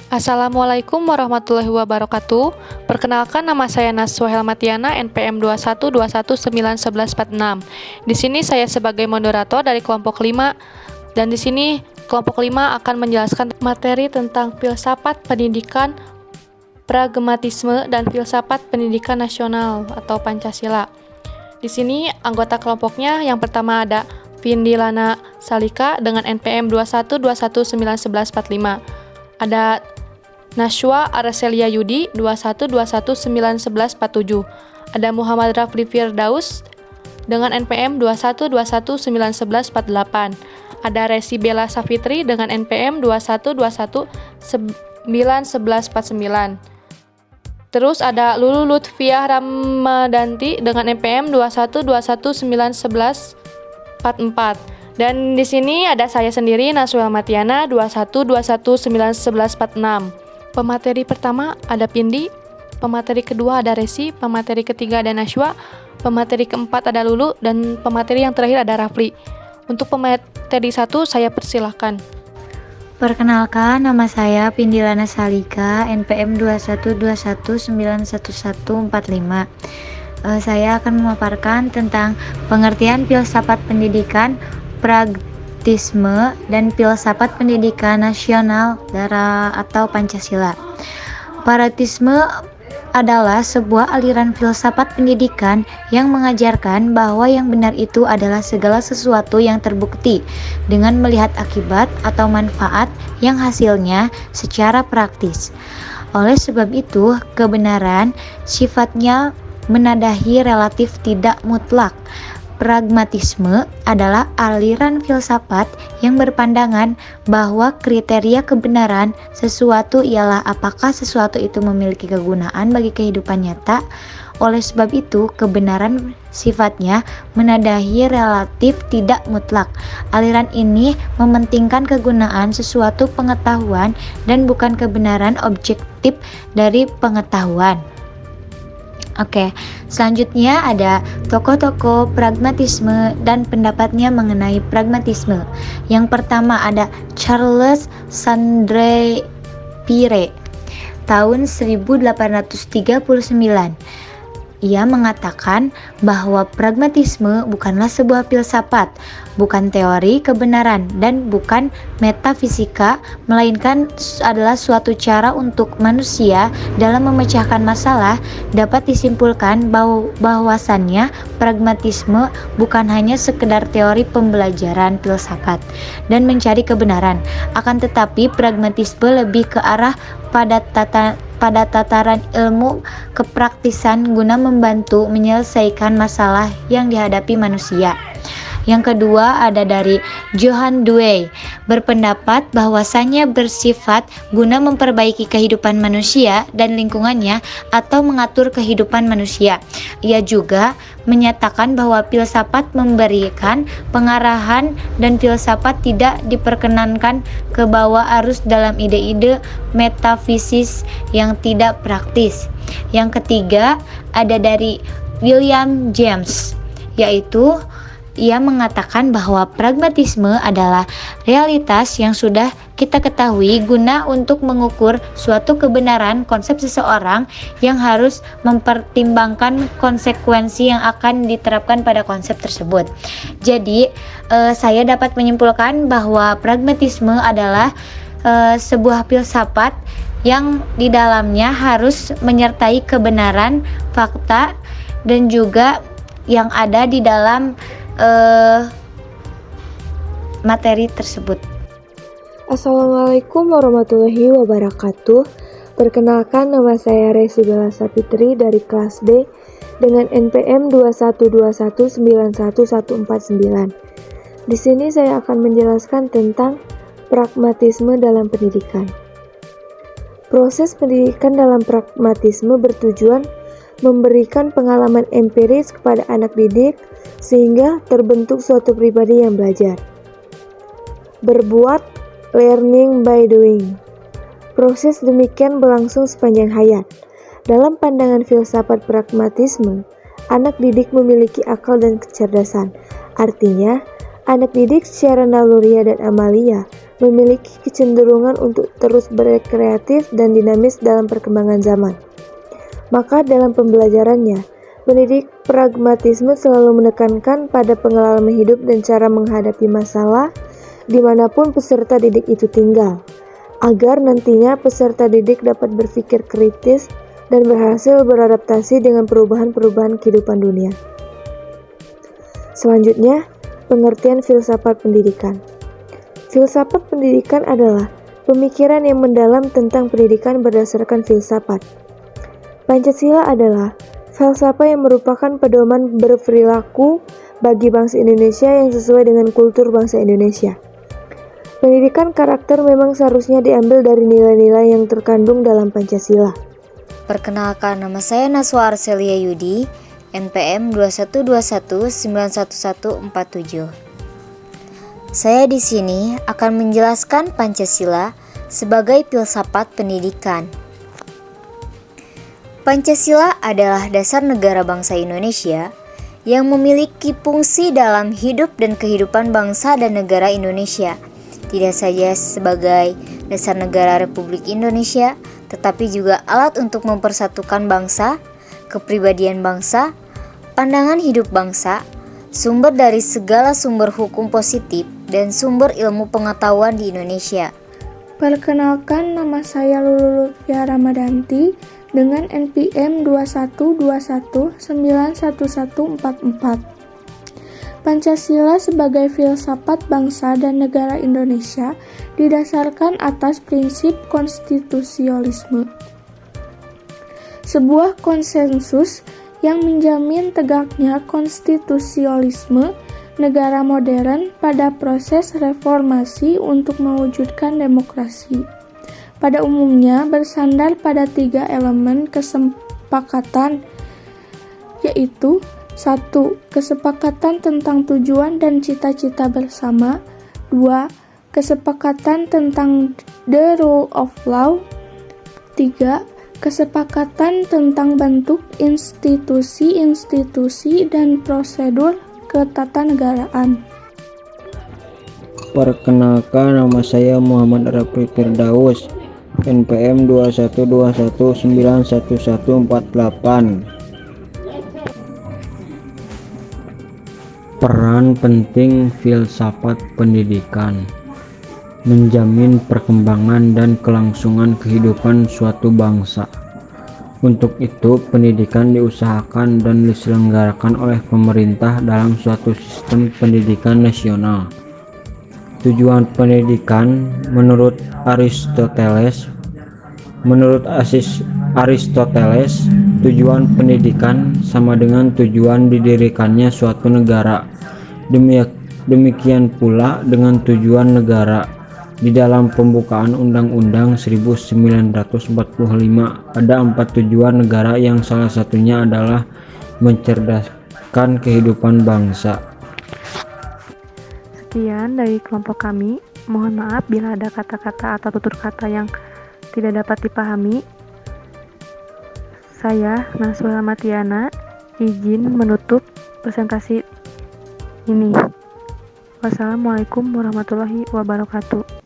Assalamualaikum warahmatullahi wabarakatuh. Perkenalkan, nama saya Naswa Helmatiana, NPM 212191146. Di sini saya sebagai moderator dari kelompok 5, dan di sini kelompok 5 akan menjelaskan materi tentang filsafat pendidikan, pragmatisme, dan filsafat pendidikan nasional atau Pancasila. Di sini anggota kelompoknya yang pertama ada Vindilana Salika dengan NPM 212191145. Ada Nashwa Arcelia Yudi 212191147. Ada Muhammad Rafli Firdaus dengan NPM 212191148. Ada Resi Bella Safitri dengan NPM 212191149. Terus ada Lulu Lutfiah Ramadanti dengan NPM 212191144. Dan di sini ada saya sendiri, Naswa Matiana 212191146. Pemateri pertama ada Pindi, pemateri kedua ada Resi, pemateri ketiga ada Nashwa, pemateri keempat ada Lulu, dan pemateri yang terakhir ada Rafli. Untuk pemateri 1 saya persilahkan. Perkenalkan, nama saya Pindilana Salika, NPM 212191145. Saya akan memaparkan tentang pengertian filsafat pendidikan, pragmatisme, dan filsafat pendidikan nasional atau Pancasila. Pragmatisme adalah sebuah aliran filsafat pendidikan yang mengajarkan bahwa yang benar itu adalah segala sesuatu yang terbukti dengan melihat akibat atau manfaat yang hasilnya secara praktis. Oleh sebab itu, kebenaran sifatnya menadahi relatif tidak mutlak. Pragmatisme adalah aliran filsafat yang berpandangan bahwa kriteria kebenaran sesuatu ialah apakah sesuatu itu memiliki kegunaan bagi kehidupan nyata. Oleh sebab itu, kebenaran sifatnya menadahi relatif tidak mutlak. Aliran ini mementingkan kegunaan sesuatu pengetahuan dan bukan kebenaran objektif dari pengetahuan. Oke, selanjutnya ada tokoh-tokoh pragmatisme dan pendapatnya mengenai pragmatisme. Yang pertama ada Charles Sandre Peiré, tahun 1839. Ia mengatakan bahwa pragmatisme bukanlah sebuah filsafat, bukan teori kebenaran, dan bukan metafisika, melainkan adalah suatu cara untuk manusia dalam memecahkan masalah. Dapat disimpulkan bahwasannya pragmatisme bukan hanya sekedar teori pembelajaran filsafat dan mencari kebenaran, akan tetapi pragmatisme lebih ke arah pada tataran ilmu kepraktisan guna membantu menyelesaikan masalah yang dihadapi manusia. Yang kedua ada dari Johann Dewey, berpendapat bahwasannya bersifat guna memperbaiki kehidupan manusia dan lingkungannya atau mengatur kehidupan manusia. Ia juga menyatakan bahwa filsafat memberikan pengarahan dan filsafat tidak diperkenankan ke bawah arus dalam ide-ide metafisis yang tidak praktis. Yang ketiga ada dari William James, yaitu ia mengatakan bahwa pragmatisme adalah realitas yang sudah kita ketahui guna untuk mengukur suatu kebenaran konsep seseorang yang harus mempertimbangkan konsekuensi yang akan diterapkan pada konsep tersebut. Jadi, saya dapat menyimpulkan bahwa pragmatisme adalah sebuah filsafat yang di dalamnya harus menyertai kebenaran, fakta, dan juga yang ada di dalam materi tersebut. Assalamualaikum warahmatullahi wabarakatuh. Perkenalkan, nama saya Resi Bella Safitri dari kelas D dengan NPM 212191149. Di sini saya akan menjelaskan tentang pragmatisme dalam pendidikan. Proses pendidikan dalam pragmatisme bertujuan memberikan pengalaman empiris kepada anak didik sehingga terbentuk suatu pribadi yang belajar. Berbuat, learning by doing. Proses demikian berlangsung sepanjang hayat. Dalam pandangan filsafat pragmatisme, anak didik memiliki akal dan kecerdasan. Artinya, anak didik secara naluriah dan amalia memiliki kecenderungan untuk terus berkreatif dan dinamis dalam perkembangan zaman. Maka dalam pembelajarannya, pendidik pragmatisme selalu menekankan pada pengalaman hidup dan cara menghadapi masalah dimanapun peserta didik itu tinggal, agar nantinya peserta didik dapat berpikir kritis dan berhasil beradaptasi dengan perubahan-perubahan kehidupan dunia. Selanjutnya, pengertian filsafat pendidikan. Filsafat pendidikan adalah pemikiran yang mendalam tentang pendidikan berdasarkan filsafat. Pancasila adalah falsafah yang merupakan pedoman berperilaku bagi bangsa Indonesia yang sesuai dengan kultur bangsa Indonesia. Pendidikan karakter memang seharusnya diambil dari nilai-nilai yang terkandung dalam Pancasila. Perkenalkan, nama saya Naswa Arselia Yudi, NPM 2121911147. Saya di sini akan menjelaskan Pancasila sebagai filsafat pendidikan. Pancasila adalah dasar negara bangsa Indonesia yang memiliki fungsi dalam hidup dan kehidupan bangsa dan negara Indonesia, tidak saja sebagai dasar negara Republik Indonesia, tetapi juga alat untuk mempersatukan bangsa, kepribadian bangsa, pandangan hidup bangsa, sumber dari segala sumber hukum positif, dan sumber ilmu pengetahuan di Indonesia. Perkenalkan, nama saya Lulu Lutfia Ramadanti dengan NPM 2121911144. Pancasila sebagai filsafat bangsa dan negara Indonesia didasarkan atas prinsip konstitusionalisme. Sebuah konsensus yang menjamin tegaknya konstitusionalisme negara modern pada proses reformasi untuk mewujudkan demokrasi. Pada umumnya bersandar pada 3 elemen kesepakatan, yaitu 1. Kesepakatan tentang tujuan dan cita-cita bersama. 2. Kesepakatan tentang the rule of law. 3. Kesepakatan tentang bentuk institusi-institusi dan prosedur ketatanegaraan. Perkenalkan, nama saya Muhammad Raffi Firdaus, NPM 2121911148. Peran penting filsafat pendidikan menjamin perkembangan dan kelangsungan kehidupan suatu bangsa. Untuk itu, pendidikan diusahakan dan diselenggarakan oleh pemerintah dalam suatu sistem pendidikan nasional. Tujuan pendidikan menurut Aristoteles, tujuan pendidikan sama dengan tujuan didirikannya suatu negara. Demikian pula dengan tujuan negara. Di dalam pembukaan Undang-Undang 1945 ada 4 tujuan negara yang salah satunya adalah mencerdaskan kehidupan bangsa. Sekian dari kelompok kami. Mohon maaf bila ada kata-kata atau tutur kata yang tidak dapat dipahami. Saya, Naswa Matiana, izin menutup presentasi ini. Wassalamualaikum warahmatullahi wabarakatuh.